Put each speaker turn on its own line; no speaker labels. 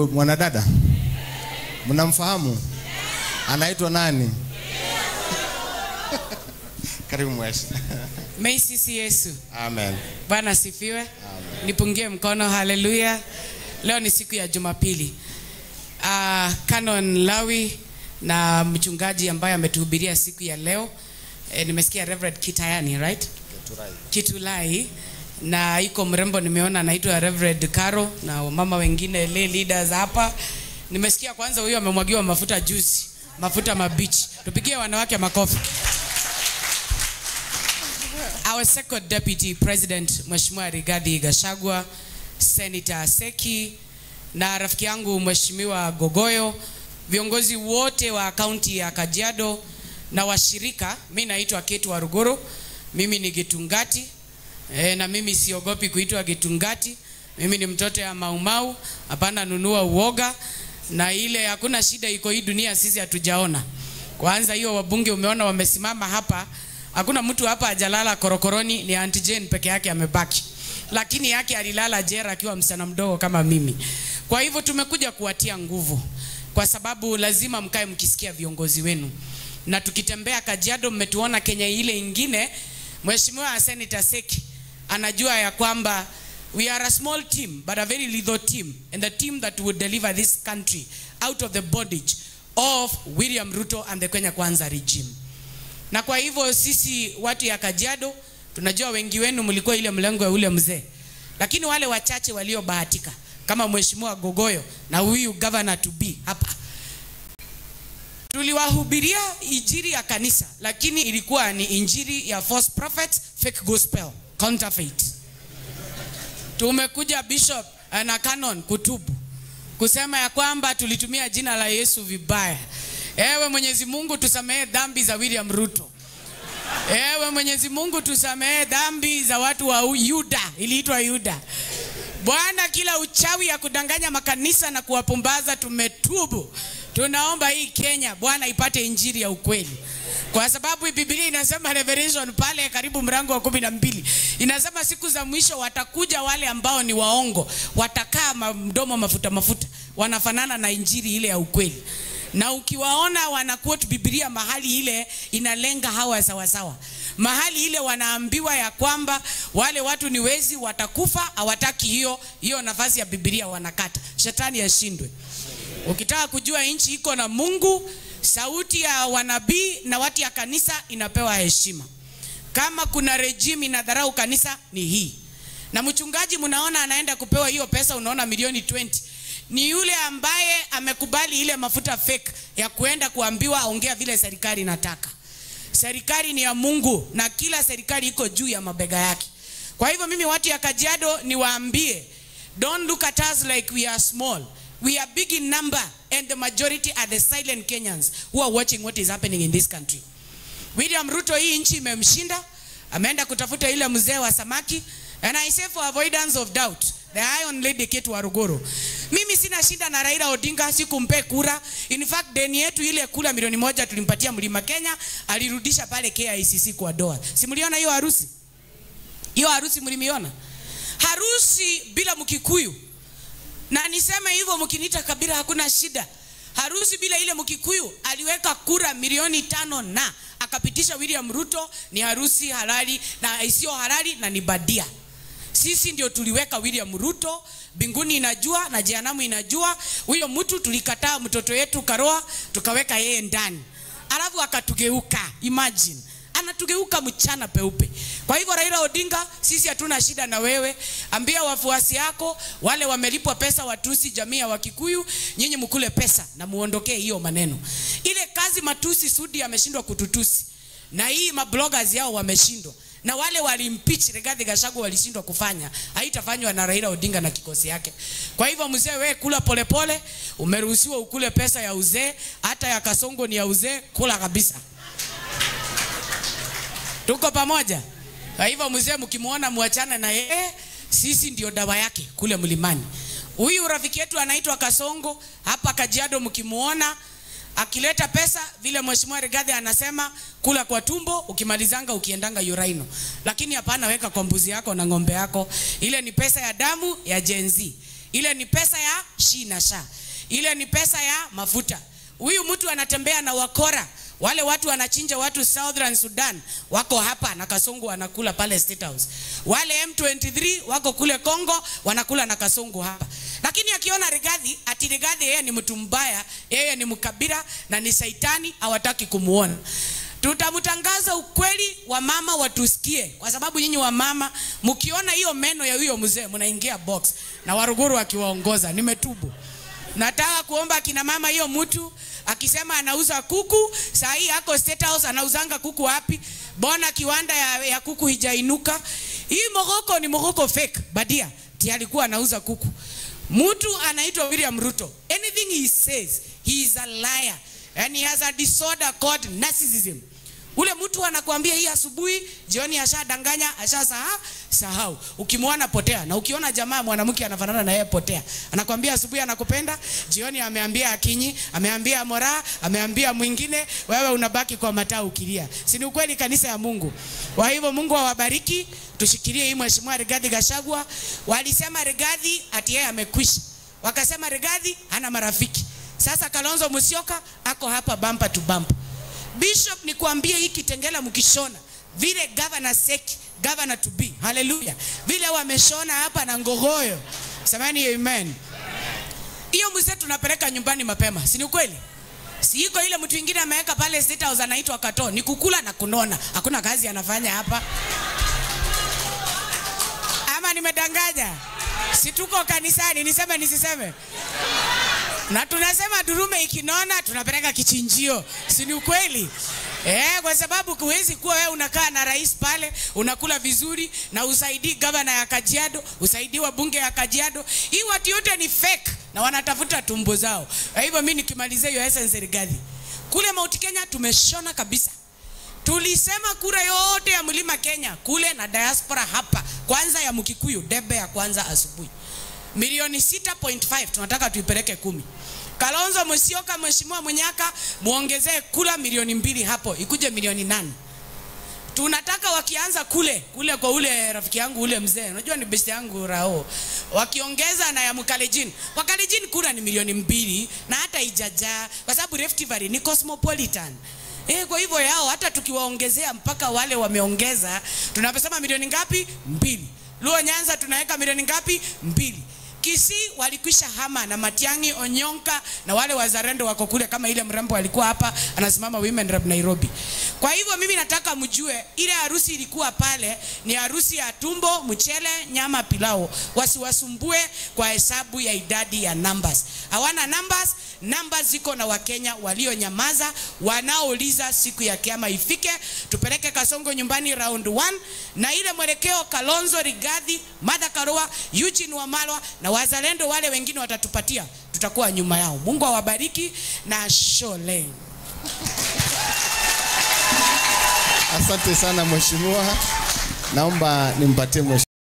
huyu mwanadada? Mnamfahamu? Anaitwa nani? Karibu mwesi.
Meisisi Yesu.
Amen.
Bwana sifiwe.
Amen.
Nipungie mkono, haleluya. Leo ni siku ya Jumapili. Canon Lawi na mchungaji ambaye ametuhubiria siku ya leo. Nimesikia Reverend Kitayani, right? Kitulai. Na iko mrembo nimeona anaitwa Reverend Karo na mama wengine lay leaders hapa. Nimesikia kwanza huyo amemwagiwa mafuta juice, mafuta mabichi. Tupigie wanawake makofi. Our second deputy president Mheshimiwa Rigathi Gachagua, Senator Seki na rafiki yangu Mheshimiwa Gogoyo, viongozi wote wa kaunti ya Kajiado na washirika. Mimi naitwa Ketu Waruguru, mimi ni Gitungati. Na mimi siogopi kuitwa Gitungati. Mimi ni mtoto ya Maumau, hapana nunua uoga. Na ile hakuna shida iko hii dunia sisi hatujaona. Kwanza hiyo wabunge umeona wamesimama hapa. Hakuna mtu hapa hajalala korokoroni, ni Auntie Jane peke yake amebaki. Lakini yake alilala jera akiwa msichana mdogo kama mimi. Kwa hivyo tumekuja kuwatia nguvu, kwa sababu lazima mkae mkisikia viongozi wenu. Na tukitembea Kajiado mmetuona Kenya ile ingine, Mheshimiwa Senator Seki anajua ya kwamba we are a small team but a very lethal team, and the team that would deliver this country out of the bondage of William Ruto and the Kenya Kwanza regime. Na kwa hivyo sisi watu ya Kajiado tunajua wengi wenu mlikuwa ile mlengo ya ule mzee, lakini wale wachache waliobahatika kama Mheshimiwa Gogoyo na huyu governor to be hapa, tuliwahubiria injili ya kanisa, lakini ilikuwa ni injili ya false prophets, fake gospel, counterfeit. Tumekuja bishop na canon kutubu, kusema ya kwamba tulitumia jina la Yesu vibaya. Ewe Mwenyezi Mungu tusamehe dhambi za William Ruto. Ewe Mwenyezi Mungu tusamehe dhambi za watu wa Yuda, iliitwa Yuda. Bwana, kila uchawi ya kudanganya makanisa na kuwapumbaza tumetubu. Tunaomba hii Kenya Bwana ipate injili ya ukweli. Kwa sababu Biblia inasema Revelation pale karibu mlango wa 12. Inasema siku za mwisho watakuja wale ambao ni waongo, watakaa mdomo mafuta mafuta, wanafanana na injili ile ya ukweli. Na ukiwaona wanaquote Biblia mahali ile inalenga hawa sawa sawa. Mahali ile wanaambiwa ya kwamba wale watu ni wezi watakufa, hawataki hiyo nafasi ya Biblia wanakata. Shetani ashindwe. Ukitaka kujua nchi iko na Mungu, sauti ya wanabii na watu ya kanisa inapewa heshima. Kama kuna regime inadharau kanisa ni hii. Na mchungaji mnaona anaenda kupewa hiyo pesa, unaona milioni 20. Ni yule ambaye amekubali ile mafuta fake ya kuenda kuambiwa aongea vile serikali inataka. Serikali ni ya Mungu na kila serikali iko juu ya mabega yake. Kwa hivyo mimi watu ya Kajiado niwaambie, don't look at us like we are small. We are big in number, and the majority are the silent Kenyans who are watching what is happening in this country. William Ruto hii nchi imemshinda, ameenda kutafuta ile mzee wa samaki, and I say for avoidance of doubt, the Iron Lady Ketu Waruguru. Mimi sina shinda na Raila Odinga, sikumpe kura. In fact deni yetu ile kula milioni 1 tulimpatia Mlima Kenya, alirudisha pale KICC kwa doa. Si mliona hiyo harusi? Hiyo harusi mlimiona? Harusi bila Mkikuyu. Na nisema hivyo mkiniita Kabila hakuna shida. Harusi bila ile Mkikuyu aliweka kura milioni 5 na akapitisha William Ruto, ni harusi halali na isiyo halali na ni badia. Sisi ndio tuliweka William Ruto, mbinguni inajua na jehanamu inajua. Huyo mtu tulikataa mtoto yetu Karoa, tukaweka yeye ndani. Alafu akatugeuka, imagine. Anatugeuka mchana peupe. Kwa hivyo Raila Odinga, sisi hatuna shida na wewe. Ambia wafuasi yako wale wamelipwa pesa watusi jamii ya Wakikuyu, nyinyi mkule pesa na muondokee hiyo maneno. Ile kazi matusi Sudi ameshindwa kututusi. Na hii mabloggers yao wameshindwa. Na wale walimpeach Rigathi Gachagua walishindwa kufanya. Haitafanywa na Raila Odinga na kikosi yake. Kwa hivyo mzee wewe kula polepole, umeruhusiwa ukule pesa ya uzee, hata ya Kasongo ni ya uzee, kula kabisa. Tuko pamoja. Kwa hivyo mzee mkimuona muachane na yeye, sisi ndio dawa yake kule mlimani. Huyu rafiki yetu anaitwa Kasongo, hapa Kajiado mkimuona akileta pesa vile Mheshimiwa Rigathi anasema kula kwa tumbo, ukimalizanga ukiendanga Uraino. Lakini hapana, weka kwa mbuzi yako na ngombe yako. Ile ni pesa ya damu ya Gen Z. Ile ni pesa ya SHI na SHA. Ile ni pesa ya mafuta. Huyu mtu anatembea na wakora. Wale watu wanachinja watu Southern Sudan wako hapa na Kasongo wanakula pale State House. Wale M23 wako kule Kongo wanakula na Kasongo hapa. Lakini akiona Rigathi, ati Rigathi yeye ni mtu mbaya, yeye ni mkabila na ni saitani, hawataki kumuona. Tutamtangaza ukweli, wa mama watusikie, kwa sababu nyinyi wa mama mkiona hiyo meno ya huyo mzee mnaingia box na Waruguru akiwaongoza. Nimetubu. Nataka kuomba kina mama, hiyo mtu akisema anauza kuku, saa hii yako State House anauzanga kuku wapi? Bona kiwanda ya kuku hijainuka. Hii mogoko ni mogoko fake, badia. Alikuwa anauza kuku. Mtu anaitwa William Ruto. Anything he says, he is a liar. And he has a disorder called narcissism. Ule mtu anakuambia hii asubuhi, jioni ashadanganya, sahau. Ukimwona potea, na ukiona jamaa mwanamke anafanana na yeye potea. Anakuambia asubuhi anakupenda, jioni ameambia Akinyi, ameambia Mora, ameambia mwingine, wewe unabaki kwa mataa ukilia. Si ni ukweli kanisa ya Mungu? Kwa hivyo Mungu awabariki, tushikilie hii mheshimiwa Rigathi Gachagua. Walisema Rigathi ati yeye amekwisha. Wakasema Rigathi hana marafiki. Sasa Kalonzo Musyoka ako hapa bumper to bumper. Bishop, ni kuambia hii Kitengela mkishona vile governor Seki, governor to be, hallelujah, vile wameshona hapa na Ngogoyo, samani amen. Hiyo mzee tunapeleka nyumbani mapema, si ni kweli? Si iko ile mtu mwingine ameweka pale State House anaitwa Kato, ni kukula na kunona, hakuna kazi anafanya hapa. Ama nimedanganya? Si tuko kanisani, niseme nisiseme? Na tunasema durume ikinona tunapeleka kichinjio. Si ni ukweli? Kwa sababu kuwezi kuwa wewe unakaa na rais pale, unakula vizuri na usaidii governor ya Kajiado, usaidii wa bunge ya Kajiado. Hii watu yote ni fake na wanatafuta tumbo zao. Kwa hivyo mimi nikimalizia hiyo essence Rigathi. Kule Mount Kenya tumeshona kabisa. Tulisema kura yote ya Mlima Kenya kule na diaspora hapa, kwanza ya Mkikuyu, debe ya kwanza asubuhi. Milioni 6.5 tunataka tuipeleke 10. Kalonzo Musyoka, mheshimiwa Munyaka, muongezee kula milioni 2 hapo, ikuje milioni 8. Tunataka wakianza kule kwa ule rafiki yangu ule mzee, unajua ni besti yangu Rao, wakiongeza na ya Mkalejin. Wakalejin kura ni milioni 2 na hata ijaja, kwa sababu Rift Valley ni cosmopolitan. Kwa hivyo yao hata tukiwaongezea mpaka wale wameongeza, tunapesema milioni ngapi? 2. Luo Nyanza tunaweka milioni ngapi? 2. Kisii walikwisha hama na Matiang'i, Onyonka na wale wazalendo wako kule, kama ile mrembo alikuwa hapa anasimama Women Rep Nairobi. Kwa hivyo mimi nataka mjue ile harusi ilikuwa pale ni harusi ya tumbo, mchele, nyama, pilau. Wasiwasumbue kwa hesabu ya idadi ya numbers. Hawana numbers, numbers ziko na Wakenya walionyamaza wanaouliza siku ya kiyama ifike, tupeleke Kasongo nyumbani round 1 na ile mwelekeo Kalonzo, Rigathi, Martha Karua, Eugene Wamalwa na wazalendo wale wengine watatupatia, tutakuwa nyuma yao. Mungu awabariki na shole.
Asante sana mheshimiwa. Naomba nimpatie mheshimiwa